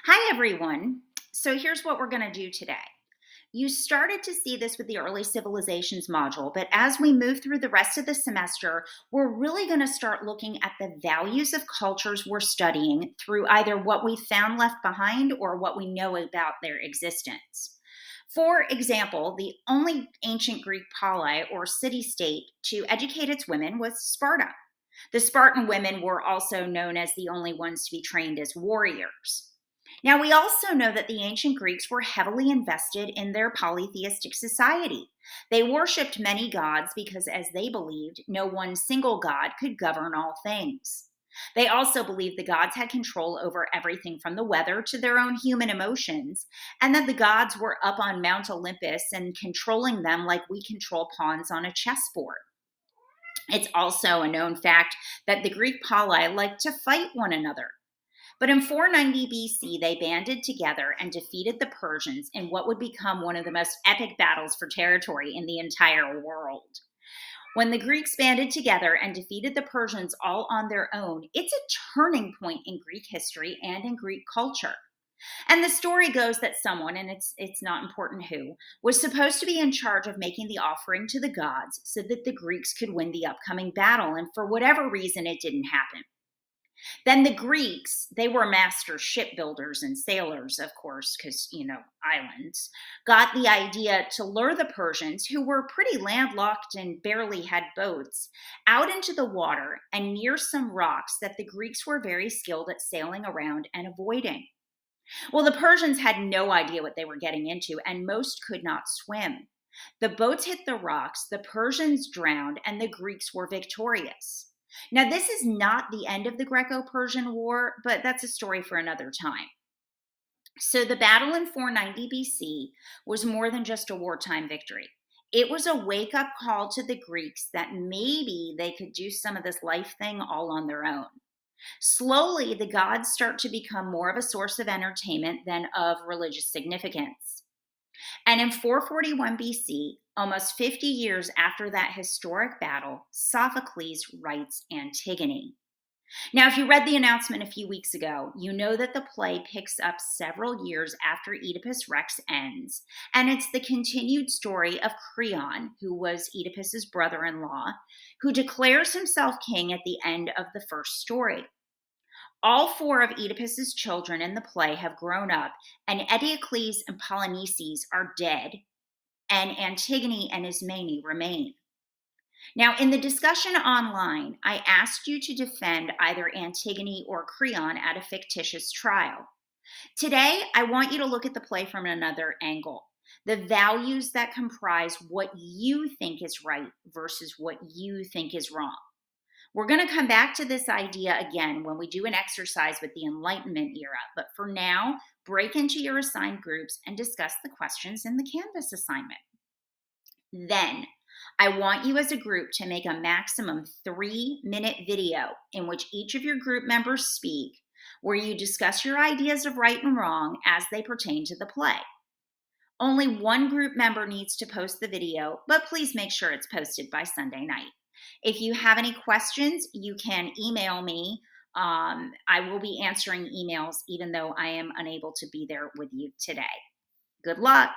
Hi, everyone. So here's what we're going to do today. You started to see this with the early civilizations module, but as we move through the rest of the semester, we're really going to start looking at the values of cultures we're studying through either what we found left behind or what we know about their existence. For example, the only ancient Greek polis or city state to educate its women was Sparta. The Spartan women were also known as the only ones to be trained as warriors. Now, we also know that the ancient Greeks were heavily invested in their polytheistic society. They worshiped many gods because, as they believed, no one single god could govern all things. They also believed the gods had control over everything from the weather to their own human emotions, and that the gods were up on Mount Olympus and controlling them like we control pawns on a chessboard. It's also a known fact that the Greek poli liked to fight one another. But in 490 BC, they banded together and defeated the Persians in what would become one of the most epic battles for territory in the entire world. When the Greeks banded together and defeated the Persians all on their own, it's a turning point in Greek history and in Greek culture. And the story goes that someone, and it's not important who, was supposed to be in charge of making the offering to the gods so that the Greeks could win the upcoming battle, and for whatever reason it didn't happen. Then the Greeks, they were master shipbuilders and sailors, of course, because, islands, got the idea to lure the Persians, who were pretty landlocked and barely had boats, out into the water and near some rocks that the Greeks were very skilled at sailing around and avoiding. Well, the Persians had no idea what they were getting into, and most could not swim. The boats hit the rocks, the Persians drowned, and the Greeks were victorious. Now, this is not the end of the Greco Persian War, but that's a story for another time. So, the battle in 490 BC was more than just a wartime victory. It was a wake up call to the Greeks that maybe they could do some of this life thing all on their own. Slowly, the gods start to become more of a source of entertainment than of religious significance. And in 441 BC, almost 50 years after that historic battle, Sophocles writes Antigone. Now, if you read the announcement a few weeks ago, you know that the play picks up several years after Oedipus Rex ends, and it's the continued story of Creon, who was Oedipus's brother-in-law, who declares himself king at the end of the first story. All four of Oedipus's children in the play have grown up, and Eteocles and Polynices are dead, and Antigone and Ismene remain. Now, in the discussion online, I asked you to defend either Antigone or Creon at a fictitious trial. Today, I want you to look at the play from another angle. The values that comprise what you think is right versus what you think is wrong. We're going to come back to this idea again when we do an exercise with the Enlightenment era, but for now, break into your assigned groups and discuss the questions in the Canvas assignment. Then, I want you as a group to make a maximum 3-minute video in which each of your group members speak, where you discuss your ideas of right and wrong as they pertain to the play. Only one group member needs to post the video, but please make sure it's posted by Sunday night. If you have any questions, you can email me. I will be answering emails even though I am unable to be there with you today. Good luck.